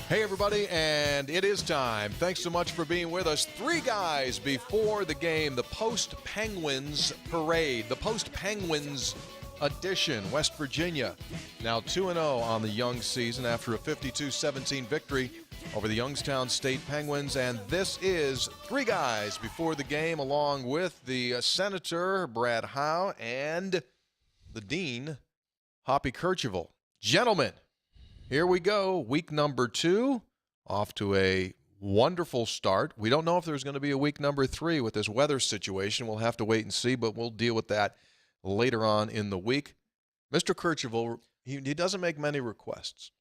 Hey, everybody, and it is time. Thanks so much for being with us. 3 guys before the game, the Post-Penguins Parade, the Post-Penguins edition, West Virginia. Now 2-0 on the young season after a 52-17 victory over the Youngstown State Penguins. And this is 3 guys before the game, along with the Senator, Brad Howe, and the Dean, Hoppy and Gentlemen, here we go. Week number 2, off to a wonderful start. We don't know if there's going to be a week number 3 with this weather situation. We'll have to wait and see, but we'll deal with that later on in the week. Mr. Kirchhoff, he doesn't make many requests,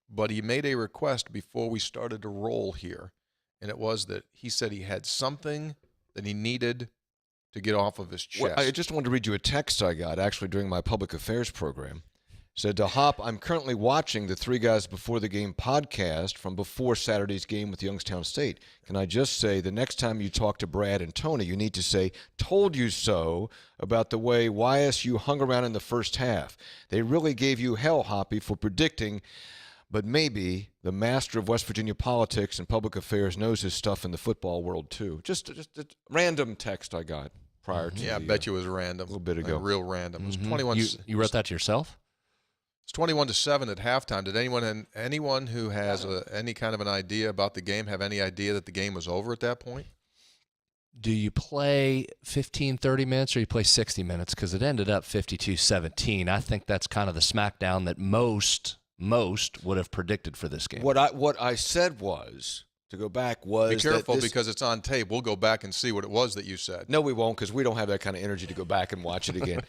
but he made a request before we started to roll here, and it was that he said he had something that he needed to get off of his chest. Well, I just wanted to read you a text I got actually during my public affairs program. Said to Hop, I'm currently watching the 3 Guys Before the Game podcast from before Saturday's game with Youngstown State. Can I just say, the next time you talk to Brad and Tony, you need to say, told you so, about the way YSU hung around in the first half. They really gave you hell, Hoppy, for predicting, but maybe the master of West Virginia politics and public affairs knows his stuff in the football world, too. Just a random text I got prior to I bet you it was random. A little bit ago. Real random. It was 21. You wrote that to yourself? It's 21-7 at halftime. Did anyone who has any kind of an idea about the game have any idea that the game was over at that point? Do you play 15, 30 minutes or you play 60 minutes? Because it ended up 52-17. I think that's kind of the smackdown that most would have predicted for this game. What I said was, to go back, was be careful because it's on tape. We'll go back and see what it was that you said. No, we won't, because we don't have that kind of energy to go back and watch it again.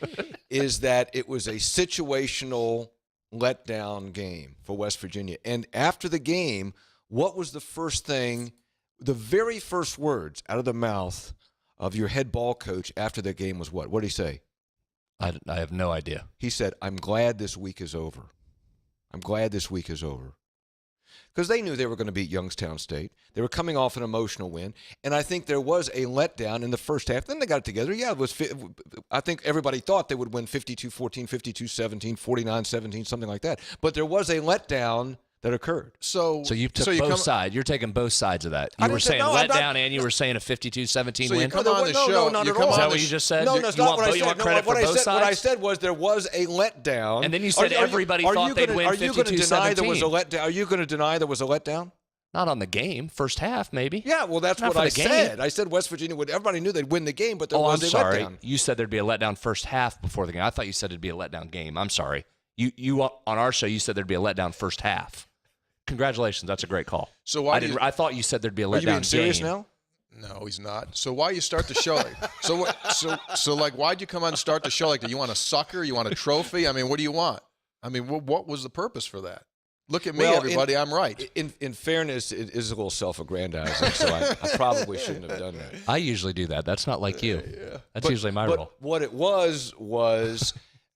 Is that it was a situational letdown game for West Virginia. And after the game, what was the first thing, the very first words out of the mouth of your head ball coach after the game was what? What did he say? I have no idea. He said, I'm glad this week is over. I'm glad this week is over. Because they knew they were going to beat Youngstown State. They were coming off an emotional win. And I think there was a letdown in the first half. Then they got it together. Yeah, it was. I think everybody thought they would win 52-14, 52-17, 49-17, something like that. But there was a letdown that occurred. So you took both sides. You're taking both sides of that. You were saying letdown and you were saying a 52-17 win. Come on the show. Not at all. Is that what you just said? No, that's not what I said. You want credit for both sides? What I said was there was a letdown. And then you said everybody thought they'd win 52-17. Are you going to deny there was a letdown? Are you going to deny there was a letdown? Not on the game, first half maybe. Yeah, well, that's what I said. I said West Virginia would. Everybody knew they'd win the game, but there was a letdown. You said there'd be a letdown first half before the game. I thought you said it'd be a letdown game. I'm sorry. You on our show, you said there'd be a letdown first half. Congratulations, that's a great call. So why I thought you said there'd be a letdown game. Are you being serious now? No, he's not. So why you start the show like? So like, why'd you come on and start the show like? Do you want a sucker? You want a trophy? I mean, what do you want? I mean, what was the purpose for that? Look at me, everybody. I'm right. In fairness, it is a little self-aggrandizing, so I probably shouldn't have done that. I usually do that. That's not like you. That's usually my role. What it was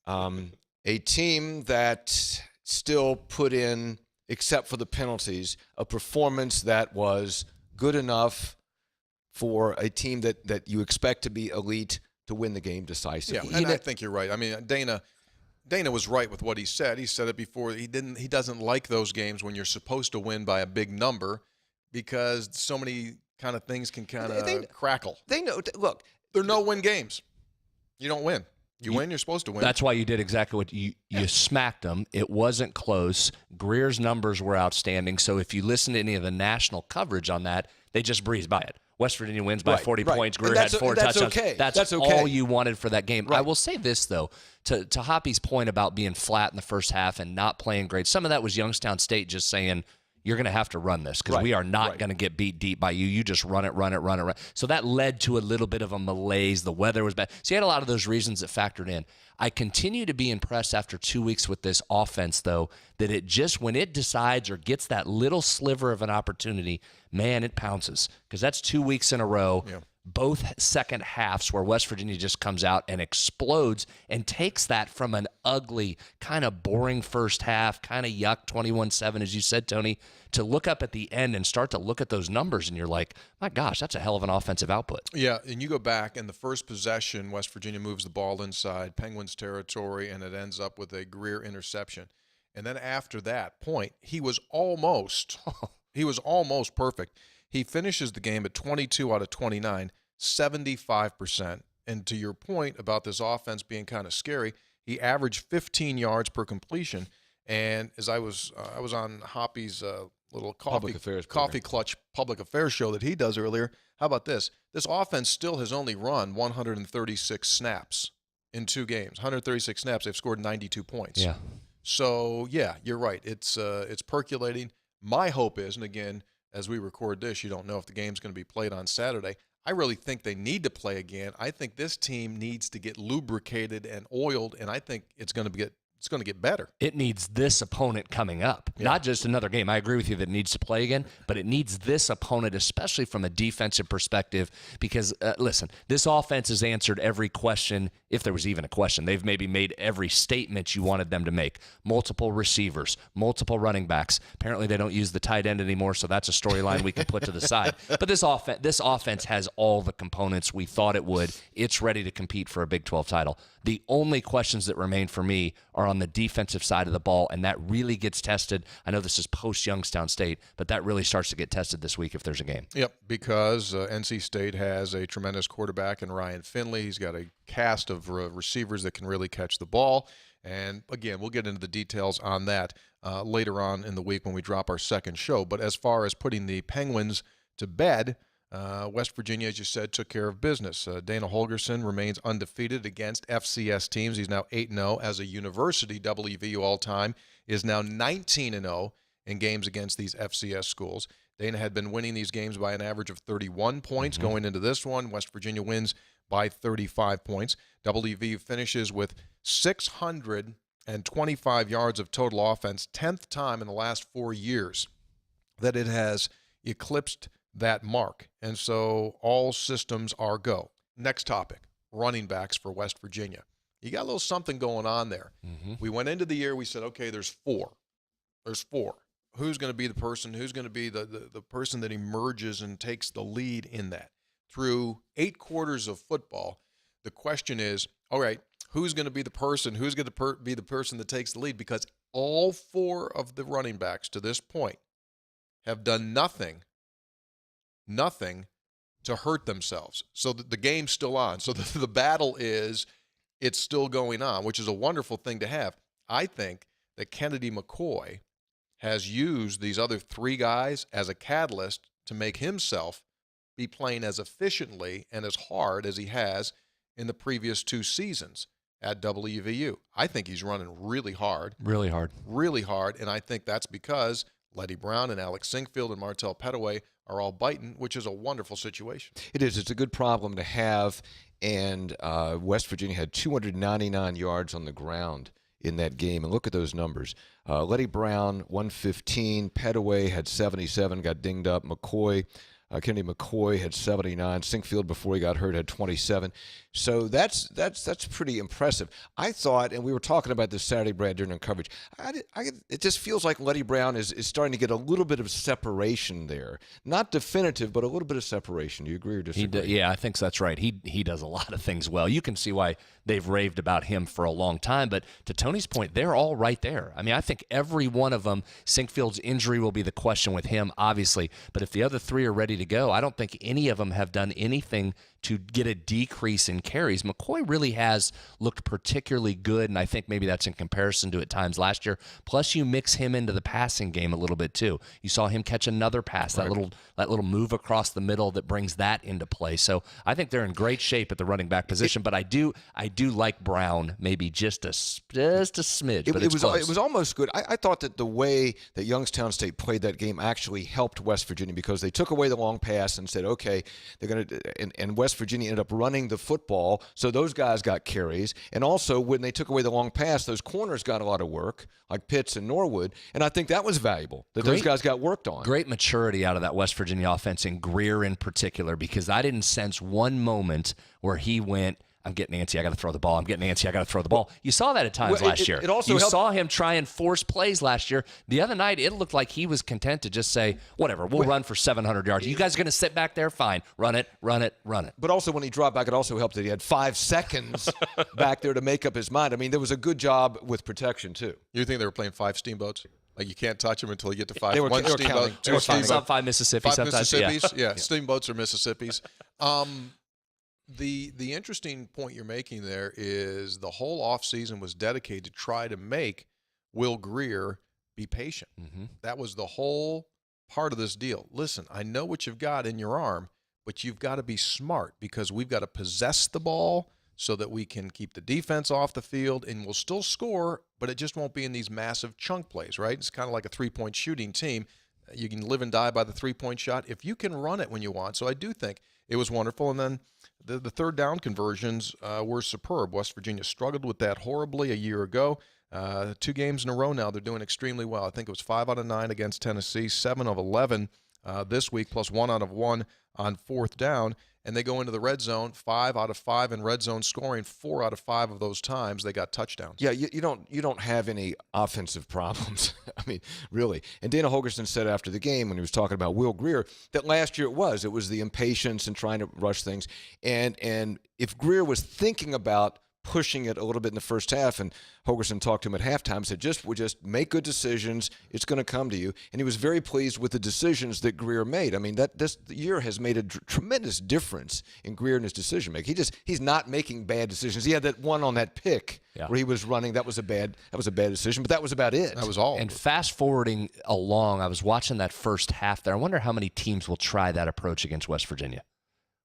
a team that still put in, except for the penalties, a performance that was good enough for a team that you expect to be elite to win the game decisively. Yeah, and I think you're right. I mean, Dana was right with what he said. He said it before. He doesn't like those games when you're supposed to win by a big number because so many kind of things can kind of crackle. They know. Look, they're no-win games. You don't win. You win, you're supposed to win. That's why you did exactly what you smacked them. It wasn't close. Greer's numbers were outstanding. So if you listen to any of the national coverage on that, they just breezed by it. West Virginia wins by 40 points. Greer had 4 touchdowns. Okay. That's okay. all you wanted for that game. Right. I will say this, though, to Hoppy's point about being flat in the first half and not playing great. Some of that was Youngstown State just saying, you're going to have to run this because we are not going to get beat deep by you. You just run it. So that led to a little bit of a malaise. The weather was bad. So you had a lot of those reasons that factored in. I continue to be impressed after 2 weeks with this offense, though, that it just, when it decides or gets that little sliver of an opportunity, man, it pounces. Because that's 2 weeks in a row. Yeah. Both second halves where West Virginia just comes out and explodes and takes that from an ugly, kind of boring first half, kind of yuck, 21-7, as you said, Tony, to look up at the end and start to look at those numbers, and you're like, my gosh, that's a hell of an offensive output. Yeah, and you go back, and the first possession, West Virginia moves the ball inside Penguins territory, and it ends up with a Greer interception. And then after that point, he was almost He was almost perfect. He finishes the game at 22 out of 29, 75%. And to your point about this offense being kind of scary, he averaged 15 yards per completion. And as I was on Hoppy's little coffee clutch public affairs show that he does earlier. How about this? This offense still has only run 136 snaps in 2 games. 136 snaps. They've scored 92 points. Yeah. So yeah, you're right. It's percolating. My hope is, and again, as we record this, you don't know if the game's going to be played on Saturday. I really think they need to play again. I think this team needs to get lubricated and oiled, and I think it's going to get better. It needs this opponent coming up, not just another game. I agree with you that it needs to play again, but it needs this opponent, especially from a defensive perspective, because, listen, this offense has answered every question, if there was even a question. They've maybe made every statement you wanted them to make. Multiple receivers, multiple running backs. Apparently they don't use the tight end anymore, so that's a storyline we can put to the side. But this offense has all the components we thought it would. It's ready to compete for a Big 12 title. The only questions that remain for me are on the defensive side of the ball, and that really gets tested. I know this is post-Youngstown State, but that really starts to get tested this week if there's a game. Yep, because NC State has a tremendous quarterback in Ryan Finley. He's got a cast of receivers that can really catch the ball. And, again, we'll get into the details on that later on in the week when we drop our second show. But as far as putting the Penguins to bed, West Virginia, as you said, took care of business. Dana Holgerson remains undefeated against FCS teams. He's now 8-0 as a university. WVU all-time is now 19-0 in games against these FCS schools. Dana had been winning these games by an average of 31 points going into this one. West Virginia wins by 35 points. WVU finishes with 625 yards of total offense, 10th time in the last 4 years that it has eclipsed that mark. And so all systems are go. Next topic, running backs for West Virginia. You got a little something going on there. We went into the year, we said, okay, there's 4. There's 4. Who's going to be the person? Who's going to be the person that emerges and takes the lead in that? Through 8 quarters of football, the question is, all right, who's going to be the person? Who's going to be the person that takes the lead? Because all 4 of the running backs to this point have done nothing to hurt themselves. So the game's still on. So the battle is, it's still going on, which is a wonderful thing to have. I think that Kennedy McCoy has used these other 3 guys as a catalyst to make himself be playing as efficiently and as hard as he has in the previous 2 seasons at WVU. I think he's running really hard. Really hard. Really hard, and I think that's because Letty Brown and Alex Sinkfield and Martell Pettaway are all biting, which is a wonderful situation. It is. It's a good problem to have, and West Virginia had 299 yards on the ground in that game. And look at those numbers. Letty Brown, 115. Pettaway had 77, got dinged up. Kennedy McCoy had 79. Sinkfield, before he got hurt, had 27. So that's pretty impressive. I thought, and we were talking about this Saturday, Brad, during our coverage, it just feels like Letty Brown is starting to get a little bit of separation there. Not definitive, but a little bit of separation. Do you agree or disagree? Yeah, I think that's right. He does a lot of things well. You can see why they've raved about him for a long time. But to Tony's point, they're all right there. I mean, I think every one of them, Sinkfield's injury will be the question with him, obviously. But if the other 3 are ready to go, I don't think any of them have done anything to get a decrease in carries. McCoy really has looked particularly good, and I think maybe that's in comparison to at times last year. Plus, you mix him into the passing game a little bit too. You saw him catch another pass, right. that little move across the middle that brings that into play. So I think they're in great shape at the running back position. But I do like Brown maybe just a smidge. But it was almost good. I thought that the way that Youngstown State played that game actually helped West Virginia, because they took away the long pass and said, okay, they're going to and West Virginia ended up running the football, so those guys got carries. And also, when they took away the long pass, those corners got a lot of work, like Pitts and Norwood, and I think that was valuable, that those guys got worked on. Great maturity out of that West Virginia offense, and Greer in particular, because I didn't sense one moment where he went, I'm getting antsy, I got to throw the ball. I'm getting antsy, I got to throw the ball. You saw that at times last year. It also you helped. saw him try and force plays last year. The other night, it looked like he was content to just say, whatever, we'll run for 700 yards. You guys are going to sit back there? Fine. Run it. But also, when he dropped back, it also helped that he had 5 seconds back there to make up his mind. I mean, there was a good job with protection, too. You think they were playing 5 steamboats? Like you can't touch them until you get to 5. They were One counting. steamboat, They were two counting. steamboat, 5 Mississippi, 5 sometimes. Mississippis. Yeah. Steamboats or Mississippis. The interesting point you're making there is the whole offseason was dedicated to try to make Will Greer be patient. Mm-hmm. That was the whole part of this deal. Listen, I know what you've got in your arm, but you've got to be smart because we've got to possess the ball so that we can keep the defense off the field, and we'll still score, but it just won't be in these massive chunk plays, right? It's kind of like a three-point shooting team. You can live and die by the three-point shot if you can run it when you want. So I do think it was wonderful. And then the third down conversions were superb. West Virginia struggled with that horribly a year ago. 2 games in a row now, they're doing extremely well. I think it was 5 out of 9 against Tennessee, 7 of 11 this week, plus 1 out of 1 on fourth down. And they go into the red zone, 5 out of 5 in red zone scoring. 4 out of 5 of those times they got touchdowns. Yeah, you don't have any offensive problems. I mean, really. And Dana Holgerson said after the game when he was talking about Will Greer that last year it was the impatience and trying to rush things. And if Greer was thinking about pushing it a little bit in the first half, and Holgerson talked to him at halftime, said, just make good decisions. It's going to come to you. And he was very pleased with the decisions that Greer made. I mean, this year has made a tremendous difference in Greer and his decision making. He's not making bad decisions. He had that one on that pick where he was running. That was a bad decision, but that was about it. That was all. And fast forwarding along, I was watching that first half there. I wonder how many teams will try that approach against West Virginia,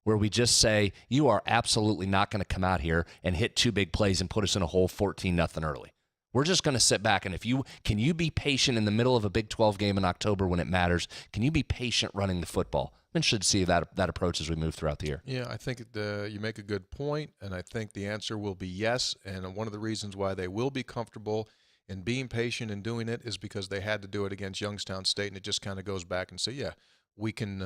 where we just say, you are absolutely not going to come out here and hit 2 big plays and put us in a hole 14-0 early. We're just going to sit back, and can you be patient in the middle of a Big 12 game in October when it matters? Can you be patient running the football? I'm interested to see that approach as we move throughout the year. Yeah, I think you make a good point, and I think the answer will be yes. And one of the reasons why they will be comfortable in being patient and doing it is because they had to do it against Youngstown State, and it just kind of goes back and say, yeah, we can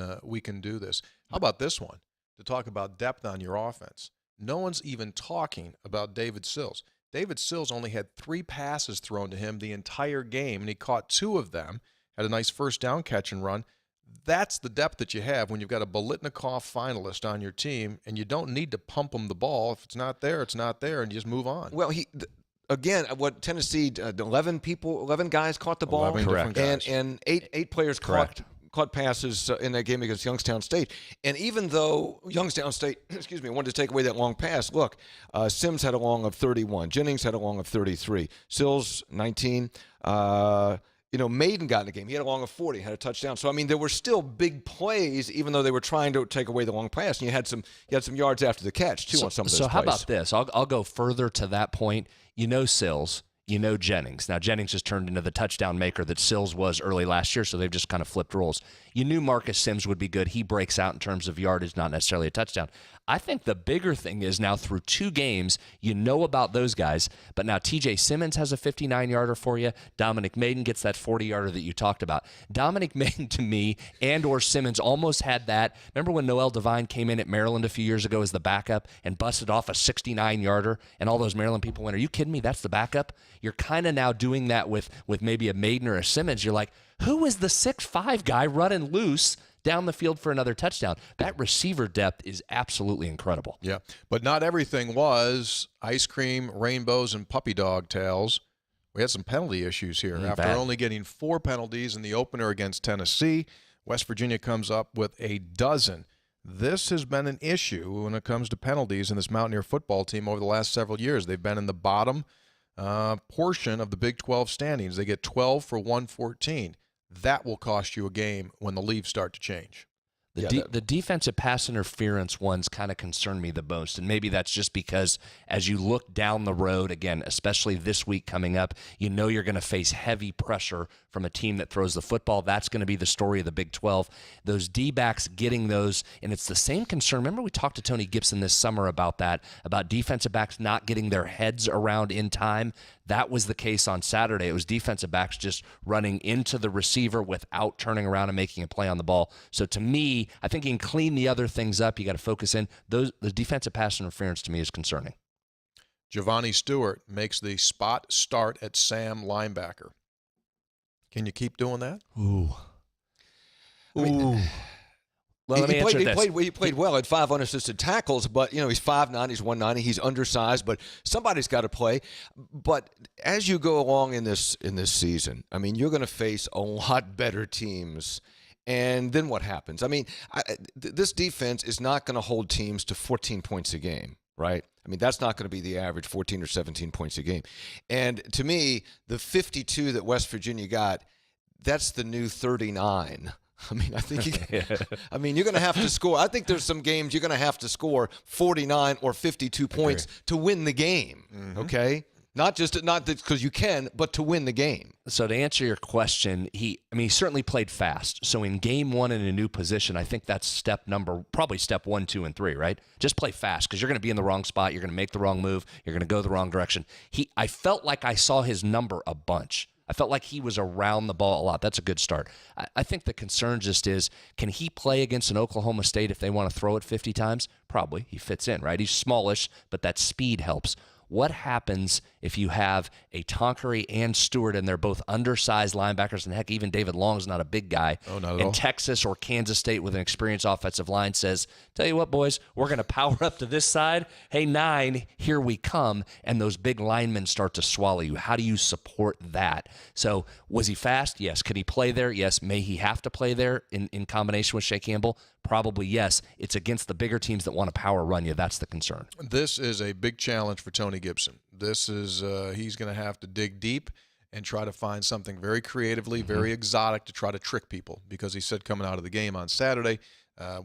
do this. How about this one? To talk about depth on your offense. No one's even talking about David Sills. David Sills only had 3 passes thrown to him the entire game, and he caught 2 of them, had a nice first down catch and run. That's the depth that you have when you've got a Bolitnikov finalist on your team, and you don't need to pump him the ball. If it's not there, it's not there, and you just move on. Well, again, what Tennessee, 11 guys caught the ball. 11 different guys. And 8 players caught passes in that game against Youngstown State. And even though Youngstown State, wanted to take away that long pass, look, Sims had a long of 31. Jennings had a long of 33. Sills, 19. Maiden got in the game. He had a long of 40, had a touchdown. So, I mean, there were still big plays, even though they were trying to take away the long pass. And you had some yards after the catch, too, on some of those plays. So how about this? I'll go further to that point. Sills. Jennings. Now, Jennings has turned into the touchdown maker that Sills was early last year, so they've just kind of flipped roles. You knew Marcus Sims would be good. He breaks out in terms of yardage, not necessarily a touchdown. I think the bigger thing is now through 2 games, you know about those guys, but now TJ Simmons has a 59-yarder for you. Dominic Maiden gets that 40-yarder that you talked about. Dominic Maiden, to me, and or Simmons almost had that. Remember when Noel Devine came in at Maryland a few years ago as the backup and busted off a 69-yarder, and all those Maryland people went, are you kidding me? That's the backup? You're kind of now doing that with maybe a Maiden or a Simmons. You're like, who is the 6'5" guy running loose down the field for another touchdown? That receiver depth is absolutely incredible. Yeah, but not everything was ice cream, rainbows, and puppy dog tails. We had some penalty issues here. After only getting 4 penalties in the opener against Tennessee, West Virginia comes up with a dozen. This has been an issue when it comes to penalties in this Mountaineer football team over the last several years. They've been in the bottom portion of the Big 12 standings. They get 12 for 114. That will cost you a game when the leaves start to change. The defensive pass interference ones kind of concern me the most, and maybe that's just because as you look down the road, again, especially this week coming up, you're going to face heavy pressure from a team that throws the football. That's going to be the story of the Big 12. Those D-backs getting those, and it's the same concern. Remember we talked to Tony Gibson this summer about that, about defensive backs not getting their heads around in time. That was the case on Saturday. It was defensive backs just running into the receiver without turning around and making a play on the ball. So to me, I think you can clean the other things up. You got to focus in. The defensive pass interference to me is concerning. Giovanni Stewart makes the spot start at Sam linebacker. Can you keep doing that? Ooh. Well, let me answer this. He played well, had 5 unassisted tackles, but he's 5'9", he's 190, he's undersized, but somebody's got to play. But as you go along in this season, I mean, you're going to face a lot better teams. And then what happens? I mean, this defense is not going to hold teams to 14 points a game, right? I mean, that's not going to be the average, 14 or 17 points a game. And to me, the 52 that West Virginia got, that's the new 39. I mean, I think you're going to have to score. I think there's some games you're going to have to score 49 or 52 points to win the game, okay? Not because you can, but to win the game. So to answer your question, he certainly played fast. So in game 1 in a new position, I think that's probably step 1, 2, and 3, right? Just play fast because you're going to be in the wrong spot. You're going to make the wrong move. You're going to go the wrong direction. I felt like I saw his number a bunch. I felt like he was around the ball a lot. That's a good start. I think the concern just is, can he play against an Oklahoma State if they want to throw it 50 times? Probably. He fits in, right? He's smallish, but that speed helps. What happens if you have a Tonkery and Stewart and they're both undersized linebackers, and heck, even David Long's not a big guy. Oh, not at all. And Texas or Kansas State with an experienced offensive line says, tell you what, boys, we're going to power up to this side. Hey, 9, here we come. And those big linemen start to swallow you. How do you support that? So was he fast? Yes. Could he play there? Yes. May he have to play there in combination with Shea Campbell? Probably yes. It's against the bigger teams that want to power run you. That's the concern. This is a big challenge for Tony Gibson. This is he's going to have to dig deep and try to find something very creatively, very exotic to try to trick people, because he said coming out of the game on Saturday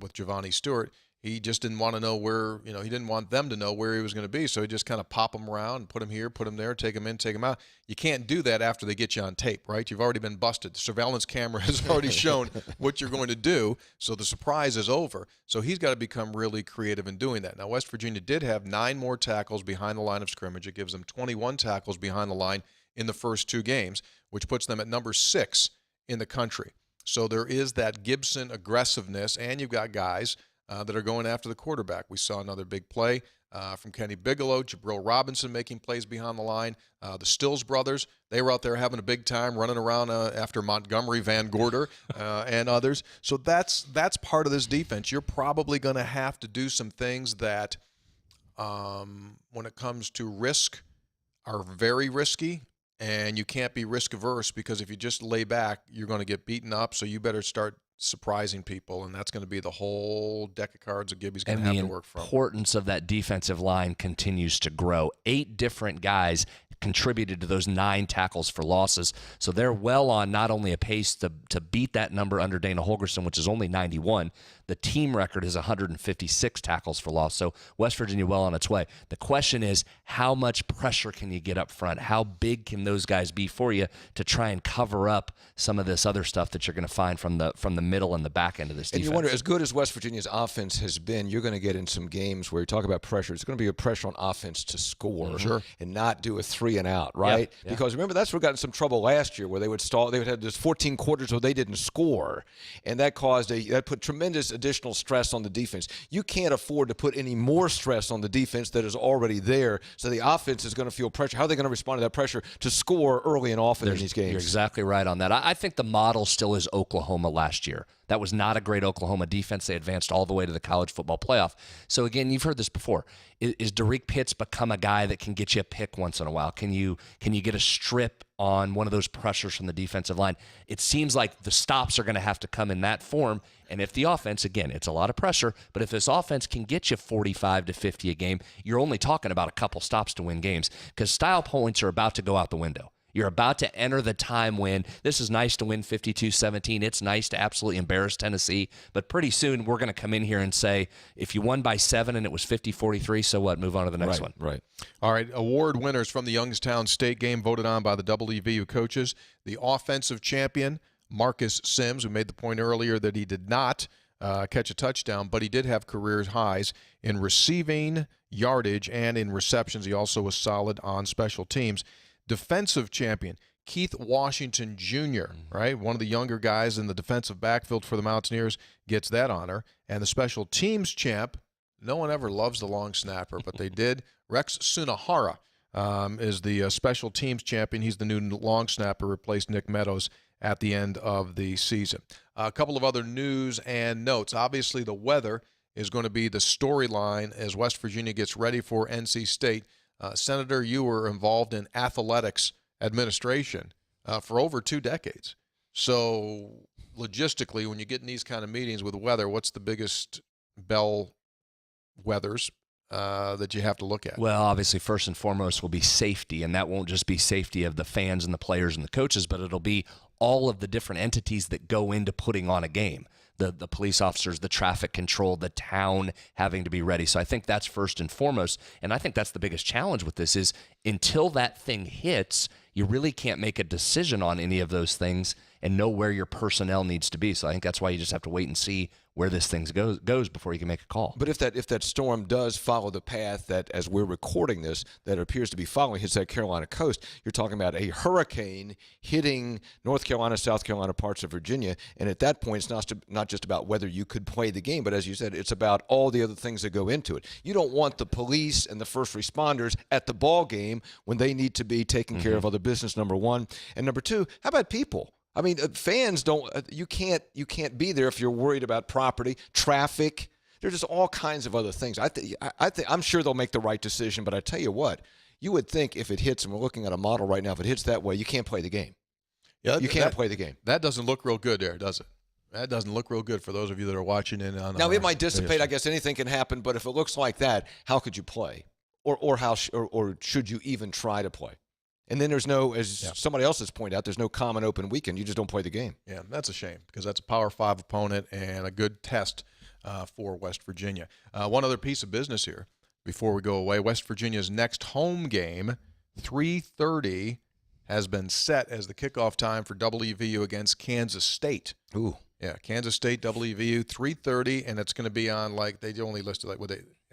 with Giovanni Stewart, he just didn't want to know where, he didn't want them to know where he was going to be. So he just kind of pop them around, put them here, put them there, take them in, take them out. You can't do that after they get you on tape, right? You've already been busted. The surveillance camera has already shown what you're going to do. So the surprise is over. So he's got to become really creative in doing that. Now, West Virginia did have 9 more tackles behind the line of scrimmage. It gives them 21 tackles behind the line in the first 2 games, which puts them at number 6 in the country. So there is that Gibson aggressiveness, and you've got guys that are going after the quarterback. We saw another big play from Kenny Bigelow, Jabril Robinson making plays behind the line. The Stills brothers, they were out there having a big time running around after Montgomery, Van Gorder, and others. So that's part of this defense. You're probably going to have to do some things that, when it comes to risk, are very risky, and you can't be risk averse, because if you just lay back, you're going to get beaten up. So you better start surprising people, and that's going to be the whole deck of cards that Gibby's going to have to work from. And the importance of that defensive line continues to grow. 8 different guys contributed to those 9 tackles for losses. So they're well on not only a pace to beat that number under Dana Holgorsen, which is only 91. The team record is 156 tackles for loss. So West Virginia well on its way. The question is, how much pressure can you get up front? How big can those guys be for you to try and cover up some of this other stuff that you're going to find from the middle and the back end of this defense? And you wonder, as good as West Virginia's offense has been, you're going to get in some games where you talk about pressure. It's going to be a pressure on offense to score and not do a 3 and out, right? Yep. Because remember, that's where we got in some trouble last year, where they would stall. They would have this 14 quarters where they didn't score, and that put tremendous additional stress on the defense. You can't afford to put any more stress on the defense that is already there. So the offense is going to feel pressure. How are they going to respond to that pressure to score early and often in these games? You're exactly right on that. I think the model still is Oklahoma last year. That was not a great Oklahoma defense. They advanced all the way to the college football playoff. So, again, you've heard this before. Is Derek Pitts become a guy that can get you a pick once in a while? Can you get a strip on one of those pressures from the defensive line? It seems like the stops are going to have to come in that form. And if the offense, again, it's a lot of pressure, but if this offense can get you 45 to 50 a game, you're only talking about a couple stops to win games, because style points are about to go out the window. You're about to enter the time when this is nice to win 52-17. It's nice to absolutely embarrass Tennessee. But pretty soon we're going to come in here and say, if you won by 7 and it was 50-43, so what? Move on to the next one. Right. All right, award winners from the Youngstown State game voted on by the WVU coaches. The offensive champion, Marcus Sims, who made the point earlier that he did not catch a touchdown, but he did have career highs in receiving yardage and in receptions. He also was solid on special teams. Defensive champion, Keith Washington Jr., right? One of the younger guys in the defensive backfield for the Mountaineers gets that honor. And the special teams champ, no one ever loves the long snapper, but they did. Rex Sunahara is the special teams champion. He's the new long snapper, replaced Nick Meadows at the end of the season. A couple of other news and notes. Obviously, the weather is going to be the storyline as West Virginia gets ready for NC State. Senator, you were involved in athletics administration for over 2 decades. So logistically, when you get in these kind of meetings with weather, what's the biggest bell weathers that you have to look at? Well, obviously, first and foremost will be safety, and that won't just be safety of the fans and the players and the coaches, but it'll be all of the different entities that go into putting on a game. The police officers, the traffic control, the town having to be ready. So I think that's first and foremost, and I think that's the biggest challenge with this is until that thing hits, you really can't make a decision on any of those things and know where your personnel needs to be. So I think that's why you just have to wait and see where this thing goes before you can make a call. But if that storm does follow the path that, as we're recording this, that appears to be following, hits that Carolina coast, you're talking about a hurricane hitting North Carolina, South Carolina, parts of Virginia. And at that point, it's not just about whether you could play the game, but as you said, it's about all the other things that go into it. You don't want the police and the first responders at the ball game when they need to be taking care of other business, number one. And number two, how about people? I mean, fans don't. You can't be there if you're worried about property, traffic. There's just all kinds of other things. I'm sure they'll make the right decision. But I tell you what, you would think if it hits, and we're looking at a model right now, if it hits that way, you can't play the game. Yeah, you can't play the game. That doesn't look real good there, does it? That doesn't look real good for those of you that are watching in on. Now it might dissipate. I guess anything can happen. But if it looks like that, how could you play, or should you even try to play? And then there's no, as somebody else has pointed out, there's no common open weekend. You just don't play the game. Yeah, that's a shame because that's a Power 5 opponent and a good test for West Virginia. One other piece of business here before we go away. West Virginia's next home game, 3:30, has been set as the kickoff time for WVU against Kansas State. Ooh. Yeah, Kansas State, WVU, 3:30, and it's going to be on, like, they only listed, like,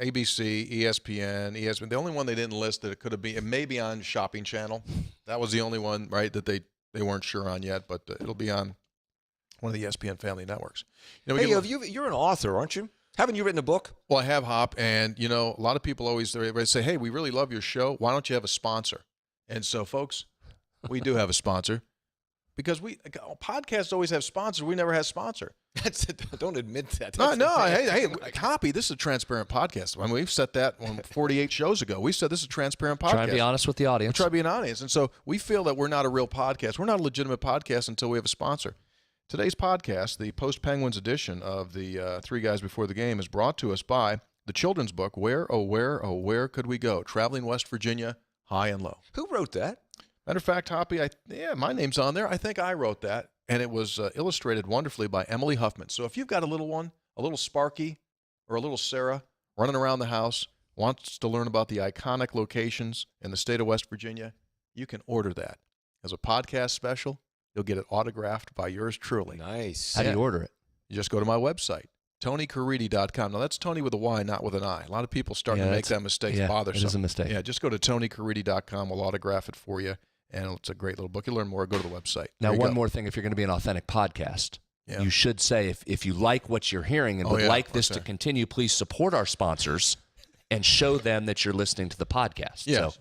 ABC, ESPN. The only one they didn't list that it could have been, it may be on Shopping Channel. That was the only one, right, that they weren't sure on yet, but it'll be on one of the ESPN family networks. You know, you're an author, aren't you? Haven't you written a book? Well, I have, Hop, and, you know, a lot of people always say, hey, we really love your show. Why don't you have a sponsor? And so, folks, we do have a sponsor. Because podcasts always have sponsors. We never had sponsor. Don't admit that. No. Hey, Hoppy, this is a transparent podcast. I mean, we've said that 48 shows ago. We said this is a transparent podcast. Trying to be honest with the audience. Try to be an audience. And so we feel that we're not a real podcast. We're not a legitimate podcast until we have a sponsor. Today's podcast, the Post-Penguins edition of the Three Guys Before the Game, is brought to us by the children's book, Where, Oh, Where Could We Go? Traveling West Virginia, High and Low. Who wrote that? Matter of fact, Hoppy, my name's on there. I think I wrote that, and it was illustrated wonderfully by Emily Huffman. So if you've got a little one, a little Sparky, or a little Sarah running around the house, wants to learn about the iconic locations in the state of West Virginia, you can order that. As a podcast special, you'll get it autographed by yours truly. Nice. How do you order it? You just go to my website, TonyCaridi.com. Now, that's Tony with a Y, not with an I. A lot of people starting to make that mistake. It's bothersome. It is a mistake. Yeah, just go to TonyCaridi.com. We'll autograph it for you. And it's a great little book. You learn more, go to the website. Now, one more thing, if you're going to be an authentic podcast, you should say, if you like what you're hearing and would like this to continue, please support our sponsors and show them that you're listening to the podcast. Yes.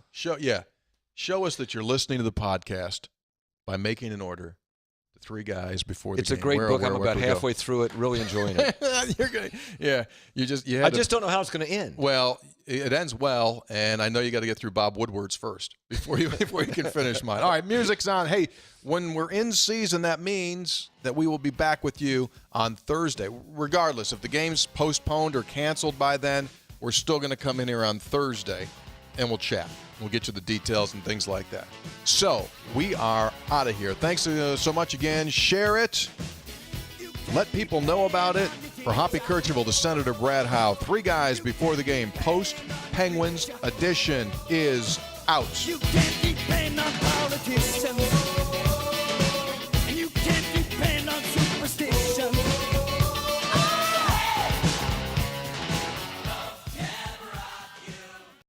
Show us that you're listening to the podcast by making an order. The Three Guys Before the Game. It's a great book. I'm about halfway through it, really enjoying it. I just don't know how it's going to end. Well, it ends well, and I know you got to get through Bob Woodward's first before you can finish mine. All right, music's on. Hey, when we're in season, that means that we will be back with you on Thursday. Regardless, if the game's postponed or canceled by then, we're still going to come in here on Thursday, and we'll chat. We'll get you the details and things like that. So we are out of here. Thanks so much again. Share it. Let people know about it. For Hoppy Kercheval, the Senator Brad Howe, Three Guys Before the Game, Post-Penguins edition is out. You can't depend on politicians.